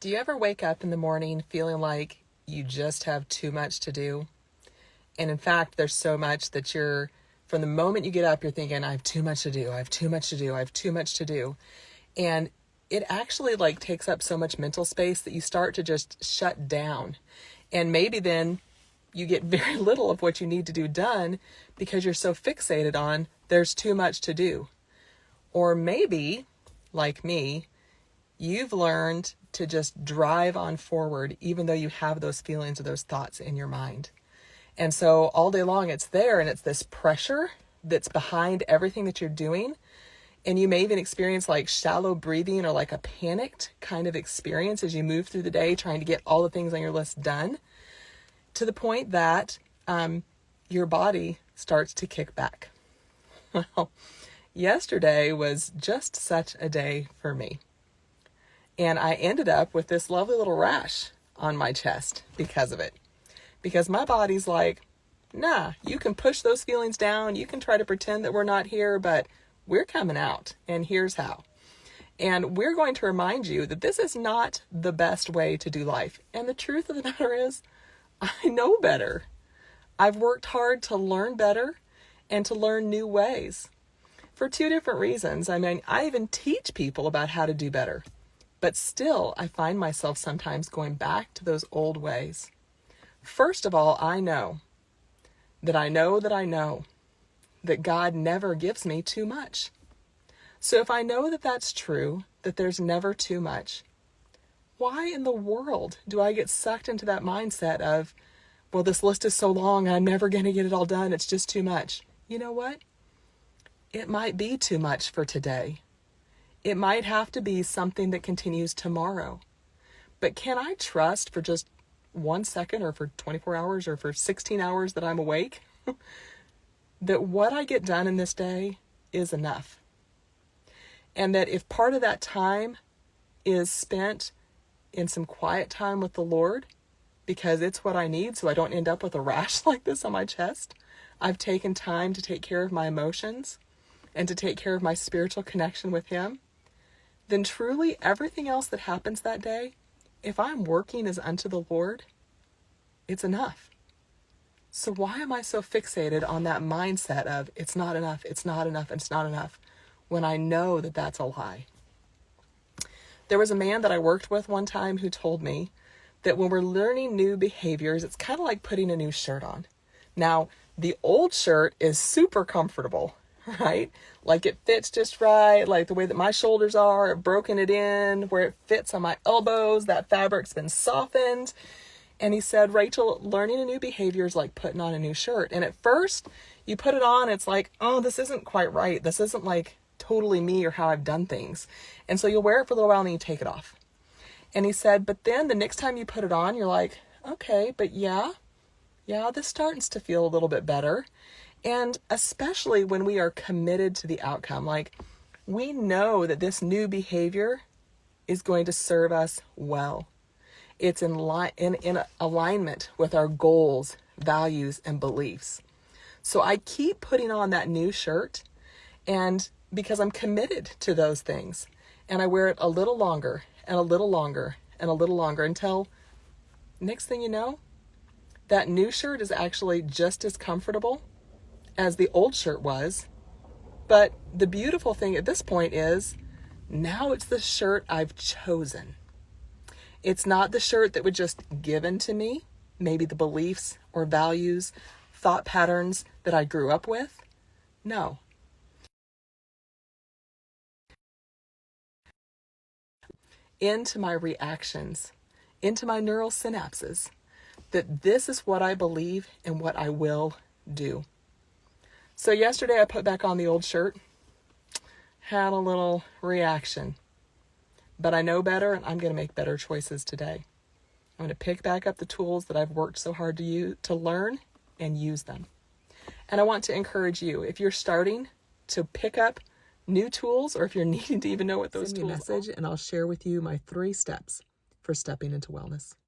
Do you ever wake up in the morning feeling like you just have too much to do? And in fact, there's so much that from the moment you get up, you're thinking, I have too much to do. I have too much to do. I have too much to do. And it actually takes up so much mental space that you start to just shut down. And maybe then you get very little of what you need to do done because you're so fixated on there's too much to do. Or maybe, like me, you've learned to just drive on forward, even though you have those feelings or those thoughts in your mind. And so all day long it's there, and it's this pressure that's behind everything that you're doing. And you may even experience shallow breathing or a panicked kind of experience as you move through the day, trying to get all the things on your list done, to the point that your body starts to kick back. Well, yesterday was just such a day for me. And I ended up with this lovely little rash on my chest because of it. Because my body's like, nah, you can push those feelings down. You can try to pretend that we're not here, but we're coming out. And here's how. And we're going to remind you that this is not the best way to do life. And the truth of the matter is, I know better. I've worked hard to learn better and to learn new ways for two different reasons. I mean, I even teach people about how to do better. But still, I find myself sometimes going back to those old ways. First of all, I know that God never gives me too much. So if I know that that's true, that there's never too much, why in the world do I get sucked into that mindset of, well, this list is so long, I'm never going to get it all done, it's just too much? You know what? It might be too much for today. It might have to be something that continues tomorrow. But can I trust for just 1 second or for 24 hours or for 16 hours that I'm awake that what I get done in this day is enough? And that if part of that time is spent in some quiet time with the Lord, because it's what I need so I don't end up with a rash like this on my chest, I've taken time to take care of my emotions and to take care of my spiritual connection with Him, then truly everything else that happens that day, if I'm working as unto the Lord, it's enough. So why am I so fixated on that mindset of it's not enough, it's not enough, it's not enough, when I know that that's a lie? There was a man that I worked with one time who told me that when we're learning new behaviors, it's kind of like putting a new shirt on. Now, the old shirt is super comfortable, right? It fits just right, the way that my shoulders are, I've broken it in, where it fits on my elbows, that fabric's been softened. And he said, Rachel, learning a new behavior is like putting on a new shirt. And at first, you put it on, it's like, oh, this isn't quite right. This isn't totally me or how I've done things. And so you'll wear it for a little while and then you take it off. And he said, but then the next time you put it on, you're like, okay, but yeah, this starts to feel a little bit better. And especially when we are committed to the outcome, we know that this new behavior is going to serve us well. It's in alignment with our goals, values, and beliefs. So I keep putting on that new shirt, and because I'm committed to those things, and I wear it a little longer and a little longer and a little longer until next thing you know, that new shirt is actually just as comfortable as the old shirt was. But the beautiful thing at this point is now it's the shirt I've chosen. It's not the shirt that was just given to me, maybe the beliefs or values, thought patterns that I grew up with. No. Into my reactions, into my neural synapses, that this is what I believe and what I will do. So yesterday I put back on the old shirt, had a little reaction, but I know better and I'm going to make better choices today. I'm going to pick back up the tools that I've worked so hard to learn and use them. And I want to encourage you, if you're starting to pick up new tools or if you're needing to even know what those tools are, send me a message and I'll share with you my 3 steps for stepping into wellness.